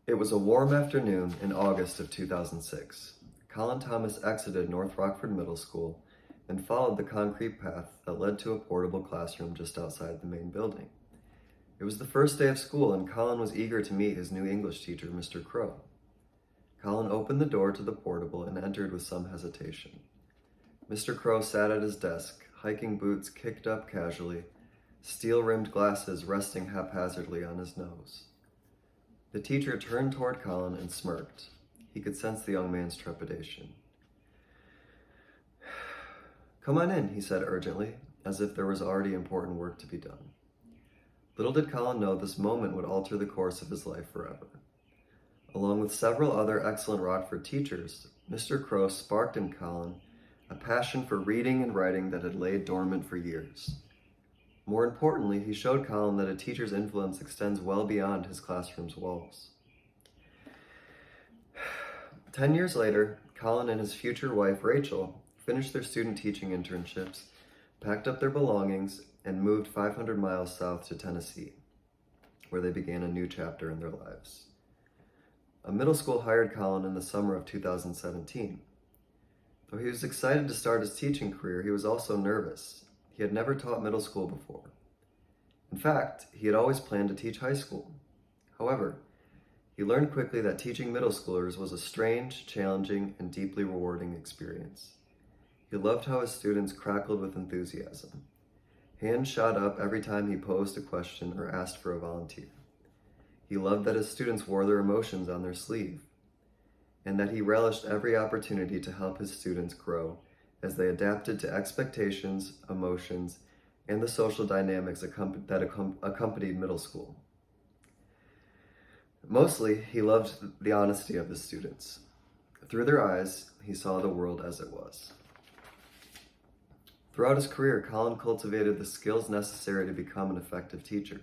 It was a warm afternoon in August of 2006. Colin Thomas exited North Rockford Middle School and followed the concrete path that led to a portable classroom just outside the main building. It was the first day of school, and Colin was eager to meet his new English teacher, Mr. Crow. Colin opened the door to the portable and entered with some hesitation. Mr. Crow sat at his desk, hiking boots kicked up casually, steel-rimmed glasses resting haphazardly on his nose. The teacher turned toward Colin and smirked. He could sense the young man's trepidation. "Come on in," he said urgently, as if there was already important work to be done. Little did Colin know this moment would alter the course of his life forever. Along with several other excellent Rockford teachers, Mr. Crow sparked in Colin a passion for reading and writing that had laid dormant for years. More importantly, he showed Colin that a teacher's influence extends well beyond his classroom's walls. 10 years later, Colin and his future wife, Rachel, finished their student teaching internships, packed up their belongings, and moved 500 miles south to Tennessee, where they began a new chapter in their lives. A middle school hired Colin in the summer of 2017. Though he was excited to start his teaching career, he was also nervous. He had never taught middle school before. In fact, he had always planned to teach high school. However, he learned quickly that teaching middle schoolers was a strange, challenging, and deeply rewarding experience. He loved how his students crackled with enthusiasm. Hands shot up every time he posed a question or asked for a volunteer. He loved that his students wore their emotions on their sleeve, and that he relished every opportunity to help his students grow as they adapted to expectations, emotions, and the social dynamics that accompanied middle school. Mostly, he loved the honesty of his students. Through their eyes, he saw the world as it was. Throughout his career, Colin cultivated the skills necessary to become an effective teacher.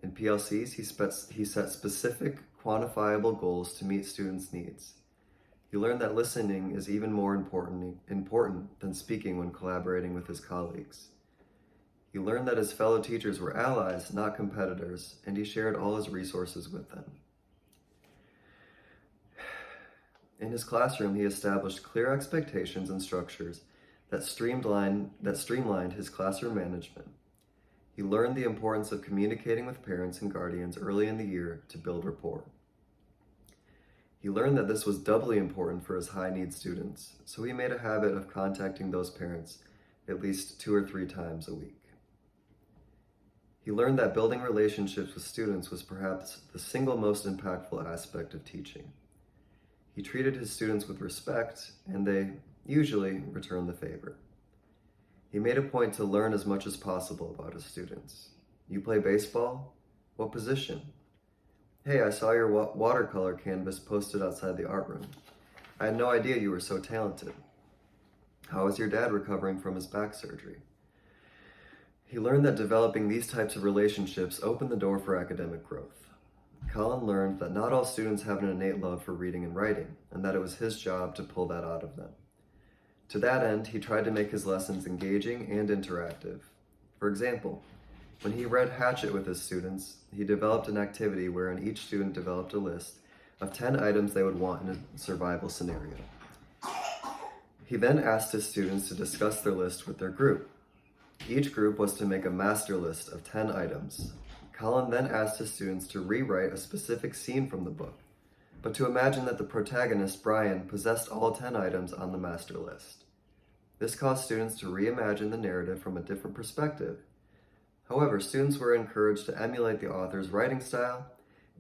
In PLCs, he set specific, quantifiable goals to meet students' needs. He learned that listening is even more important than speaking when collaborating with his colleagues. He learned that his fellow teachers were allies, not competitors, and he shared all his resources with them. In his classroom, he established clear expectations and structures that streamlined his classroom management. He learned the importance of communicating with parents and guardians early in the year to build rapport. He learned that this was doubly important for his high-need students, so he made a habit of contacting those parents at least 2 or 3 times a week. He learned that building relationships with students was perhaps the single most impactful aspect of teaching. He treated his students with respect, and they usually returned the favor. He made a point to learn as much as possible about his students. "You play baseball? What position? Hey, I saw your watercolor canvas posted outside the art room. I had no idea you were so talented. How is your dad recovering from his back surgery?" He learned that developing these types of relationships opened the door for academic growth. Colin learned that not all students have an innate love for reading and writing, and that it was his job to pull that out of them. To that end, he tried to make his lessons engaging and interactive. For example, when he read Hatchet with his students, he developed an activity wherein each student developed a list of 10 items they would want in a survival scenario. He then asked his students to discuss their list with their group. Each group was to make a master list of 10 items. Colin then asked his students to rewrite a specific scene from the book, but to imagine that the protagonist, Brian, possessed all 10 items on the master list. This caused students to reimagine the narrative from a different perspective. However, students were encouraged to emulate the author's writing style,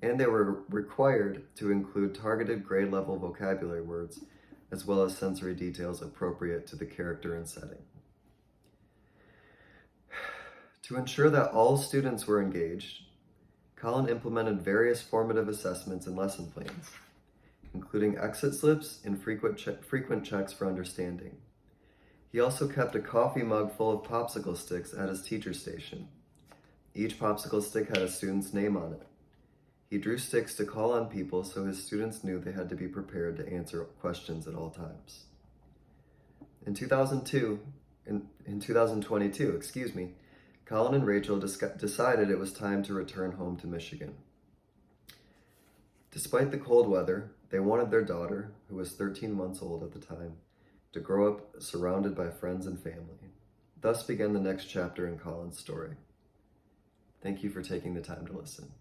and they were required to include targeted grade-level vocabulary words, as well as sensory details appropriate to the character and setting. To ensure that all students were engaged, Colin implemented various formative assessments and lesson plans, including exit slips and frequent checks for understanding. He also kept a coffee mug full of popsicle sticks at his teacher station. Each popsicle stick had a student's name on it. He drew sticks to call on people so his students knew they had to be prepared to answer questions at all times. In 2022, Colin and Rachel decided it was time to return home to Michigan. Despite the cold weather, they wanted their daughter, who was 13 months old at the time, to grow up surrounded by friends and family. Thus began the next chapter in Colin's story. Thank you for taking the time to listen.